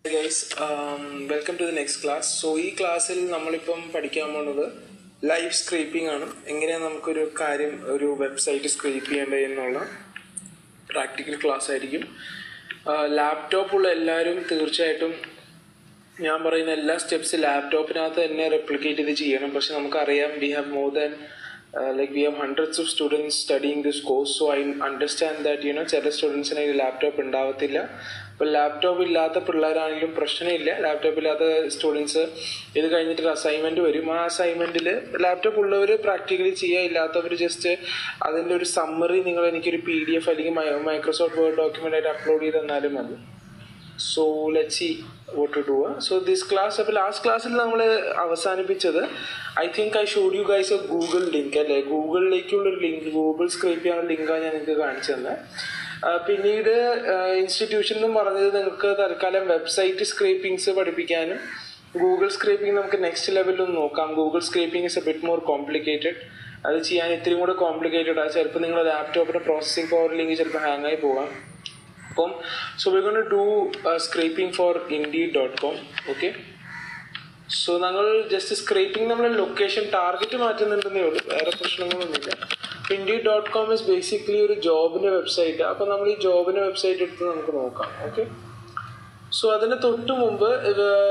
Hey guys, welcome to the next class. So this class we will live scraping. We will a website scrape practical class. Laptop steps laptop replicate we have more than we have hundreds of students studying this course, so I understand that ചില students ന് laptop ഉണ്ടാവത്തില്ല. അപ്പോൾ laptop ഇല്ലാത്ത പിള്ളേരാണെങ്കിലും പ്രശ്നമില്ല. laptop ഇല്ലാത്ത students ഇത് കഴിഞ്ഞിട്ട് ഒരു അസൈൻമെന്റ് വരും. ആ അസൈൻമെന്റിൽ laptop ഉള്ളവർ പ്രാക്ടിക്കലി ചെയ്യുക, ഇല്ലാത്തവർ ജസ്റ്റ് അതിന്റെ ഒരു സമ്മറി നിങ്ങൾ എനിക്കൊരു PDF അല്ലെങ്കിൽ മൈക്രോസോഫ്റ്റ് വേർഡ് ഡോക്യുമെന്റ് ആയിട്ട് അപ്ലോഡ് ചെയ്ത് തന്നാലും മതി. So let's see what to do. So this class, last class I think I showed you guys a Google link. Google link, Google scrape link. Institution website scraping. Google scraping next level. Google scraping is a bit more complicated. That's more complicated. Laptop processing power link hang. So we're going to do scraping for Indeed.com. Okay. So we just scraping location target. Indeed.com is basically a job website. So we will job website. Okay. So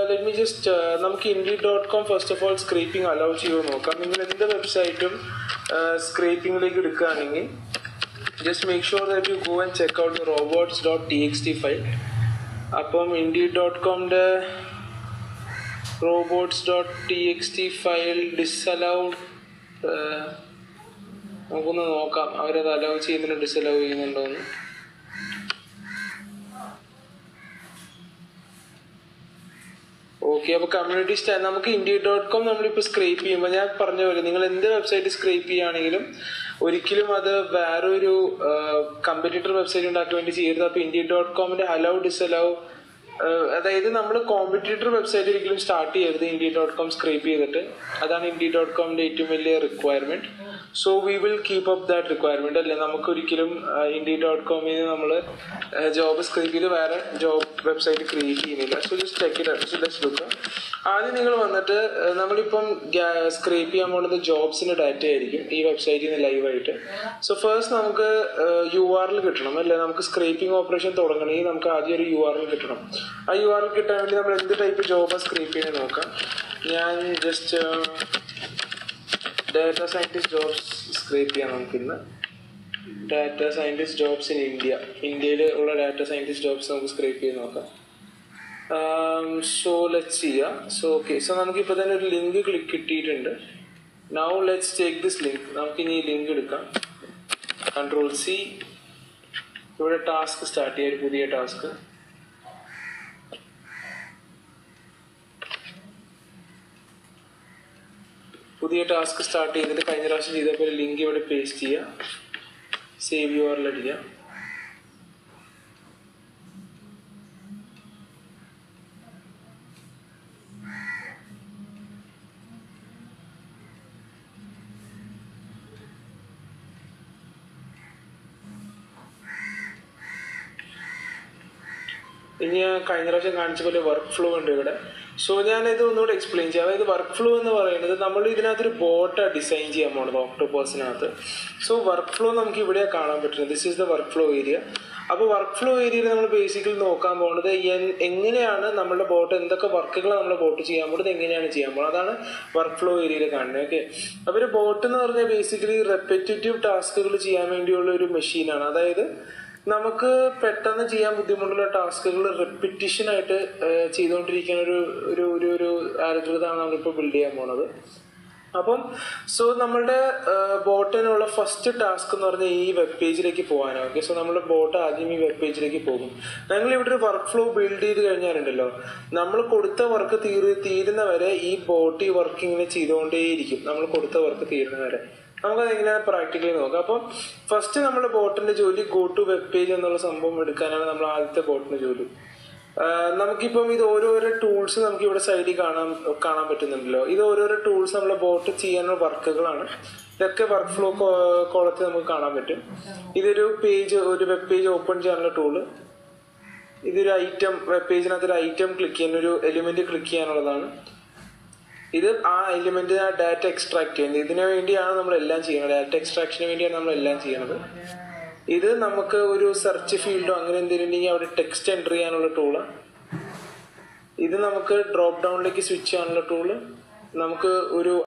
let me just Indeed.com first of all scraping allows you. The website scraping just make sure that you go and check out the robots.txt file. Upon Indeed.com the robots.txt file disallowed. Disallow. Okay, അപ്പോൾ community stand നമുക്ക് Indeed.com നമ്മളിപ്പോൾ scrape ചെയ്യുമ്പോൾ ഞാൻ പറഞ്ഞ പോലെ നിങ്ങൾ എന്ത് website scrape ചെയ്യുകയാണെങ്കിലും ഒരിക്കലും അത് വേറൊരു കമ്പറ്റീറ്റർ വെബ്സൈറ്റ് ഉണ്ടാക്കാൻ വേണ്ടി ചെയ്യരുത്. അപ്പോൾ Indeed.comന്റെ അലൗ ഡിസലൗ, അതായത് നമ്മൾ കോമ്പറ്റീറ്റർ വെബ്സൈറ്റ് ഒരിക്കലും സ്റ്റാർട്ട് ചെയ്യരുത് Indeed.com സ്ക്രേപ്പ് ചെയ്തിട്ട്. അതാണ് Indeed.comന്റെ ഏറ്റവും വലിയ requirement. So we will keep up that requirement. അല്ലെ നമുക്ക് ഒരിക്കലും Indeed.comൽ നമ്മൾ ജോബ് സ്ക്രേപ്പ് ചെയ്ത് വേറെ ജോബ് വെബ്സൈറ്റ് ക്രിയേറ്റ് ചെയ്യുന്നില്ല. So just check it out. So let's look. ആദ്യം നിങ്ങൾ വന്നിട്ട് നമ്മളിപ്പം സ്ക്രേപ്പ് ചെയ്യാൻ പോകുന്നത് ജോബ്സിന്റെ ഡാറ്റ ആയിരിക്കും ഈ വെബ്സൈറ്റിൽ നിന്ന് ലൈവായിട്ട്. സോ ഫസ്റ്റ് നമുക്ക് URL കിട്ടണം. അല്ലെ നമുക്ക് സ്ക്രേപ്പിംഗ് ഓപ്പറേഷൻ തുടങ്ങണമെങ്കിൽ നമുക്ക് ആദ്യം ഒരു URL കിട്ടണം. ആ URL കിട്ടാൻ വേണ്ടി നമ്മൾ എന്ത് ടൈപ്പ് ജോബ് സ്ക്രേപ്പ് ചെയ്യാൻ നോക്കാം. ഞാൻ just data scientist jobs scrape ചെയ്യാൻ നമുക്കിന്ന്. data scientist jobs in India. ഇന്ത്യയിൽ ഉള്ള data scientist jobs നമുക്ക് സ്ക്രേപ്പ് ചെയ്ത് നോക്കാം. So let's see. So okay, so നമുക്കിപ്പോൾ തന്നെ ഒരു ലിങ്ക് കിട്ടിയിട്ടുണ്ട്. Now let's take this link. നമുക്കിനി ഈ ലിങ്ക് എടുക്കാം. Ctrl+C. ഇവിടെ ടാസ്ക് സ്റ്റാർട്ട് ചെയ്യാം, ഒരു പുതിയ ടാസ്ക്. പുതിയ ടാസ്ക് സ്റ്റാർട്ട് ചെയ്തിട്ട് കഴിഞ്ഞ പ്രാവശ്യം ചെയ്തപ്പോൾ ലിങ്ക് ഇവിടെ പേസ്റ്റ് ചെയ്യുക, സേവ് URL അടിക്കുക. ഇനി ഞാൻ കഴിഞ്ഞ പ്രാവശ്യം കാണിച്ച പോലെ വർക്ക് ഫ്ലോ ഉണ്ട് ഇവിടെ. സോ ഞാനിത് ഒന്നുകൂടെ എക്സ്പ്ലെയിൻ ചെയ്യാം. അതായത് വർക്ക് ഫ്ലോ എന്ന് പറയുന്നത് നമ്മൾ ഇതിനകത്തൊരു ബോട്ടാണ് ഡിസൈൻ ചെയ്യാൻ പോകുന്നത് ഓക്ടോപസിനകത്ത്. സോ വർക്ക് ഫ്ലോ നമുക്ക് ഇവിടെ കാണാൻ പറ്റുന്നത്. This is the work flow area. അപ്പോൾ വർക്ക് ഫ്ലോ ഏരിയയിൽ നമ്മൾ ബേസിക്കലി നോക്കാൻ പോകുന്നത് എങ്ങനെയാണ് നമ്മുടെ ബോട്ട്, എന്തൊക്കെ വർക്കുകൾ നമ്മുടെ ബോട്ട് ചെയ്യാൻ പോകുന്നത്, എങ്ങനെയാണ് ചെയ്യാൻ പോകുന്നത്, അതാണ് വർക്ക് ഫ്ലോ ഏരിയയിൽ കാണുന്നത്. ഓക്കെ. അപ്പോൾ ഒരു ബോട്ട് എന്ന് പറഞ്ഞാൽ ബേസിക്കലി റെപ്പറ്റേറ്റീവ് ടാസ്കുകൾ ചെയ്യാൻ വേണ്ടിയുള്ള ഒരു മെഷീനാണ്. അതായത് നമുക്ക് പെട്ടെന്ന് ചെയ്യാൻ ബുദ്ധിമുട്ടുള്ള ടാസ്കുകൾ റെപ്പിറ്റീഷൻ ആയിട്ട് ചെയ്തുകൊണ്ടിരിക്കുന്ന ഒരു ആൽഗോരിതമാണ് നമ്മളിപ്പോൾ ബിൽഡ് ചെയ്യാൻ പോണത്. അപ്പം സോ നമ്മളുടെ ബോട്ടിനുള്ള ഫസ്റ്റ് ടാസ്ക് എന്ന് പറഞ്ഞാൽ ഈ വെബ് പേജിലേക്ക് പോകാനാണ്. ഓക്കെ. സോ നമ്മുടെ ബോട്ട് ആദ്യം ഈ വെബ് പേജിലേക്ക് പോകും. ഞങ്ങൾ ഇവിടെ ഒരു വർക്ക് ഫ്ലോ ബിൽഡ് ചെയ്ത് കഴിഞ്ഞാലുണ്ടല്ലോ, നമ്മൾ കൊടുത്ത വർക്ക് തീരുന്നവരെ ഈ ബോട്ട് ഈ വർക്ക് ഇങ്ങനെ ചെയ്തുകൊണ്ടേയിരിക്കും. നമ്മൾ കൊടുത്ത വർക്ക് തീരുന്നവരെ. നമുക്കത് എങ്ങനെയാണ് പ്രാക്ടിക്കലി നോക്കാം. അപ്പം ഫസ്റ്റ് നമ്മുടെ ബോട്ടിന്റെ ജോലി ഗോ ടു വെബ് പേജ് എന്നുള്ള സംഭവം എടുക്കാനാണ് നമ്മൾ ആദ്യത്തെ ബോട്ടിന്റെ ജോലി. നമുക്കിപ്പം ഇത് ഓരോരോ ടൂൾസ് നമുക്ക് ഇവിടെ സൈഡിൽ കാണാൻ പറ്റുന്നുണ്ടല്ലോ. ഇത് ഓരോരോ ടൂൾസ് നമ്മളെ ബോട്ട് ചെയ്യാനുള്ള വർക്കുകളാണ്. ഇതൊക്കെ വർക്ക് ഫ്ലോ കോളത്തിൽ നമുക്ക് കാണാൻ പറ്റും. ഇതൊരു വെബ് പേജ് ഓപ്പൺ ചെയ്യാനുള്ള ടൂള്. ഇതൊരു ഐറ്റം, വെബ് പേജിനകത്തൊരു ഐറ്റം ക്ലിക്ക് ചെയ്യുന്ന ഒരു എലിമെന്റ് ക്ലിക്ക് ചെയ്യാനുള്ളതാണ്. ഇത് ആ എലിമെന്റ് ആ ഡാറ്റ എക്സ്ട്രാക്ട് ചെയ്യുന്നത്. ഇതിനു വേണ്ടിയാണ് നമ്മളെല്ലാം ചെയ്യുന്നത്. ഡാറ്റ എക്സ്ട്രാക്ഷന് വേണ്ടിയാണ് നമ്മളെല്ലാം ചെയ്യുന്നത്. ഇത് നമുക്ക് ഒരു സെർച്ച് ഫീൽഡോ അങ്ങനെ എന്തെങ്കിലും ഉണ്ടെങ്കിൽ അവിടെ ടെക്സ്റ്റ് എൻ്റർ ചെയ്യാനുള്ള ടൂള്. ഇത് നമുക്ക് ഡ്രോപ്പ് ഡൗണിലേക്ക് സ്വിച്ച് ചെയ്യാനുള്ള ടൂള്. നമുക്ക് ഒരു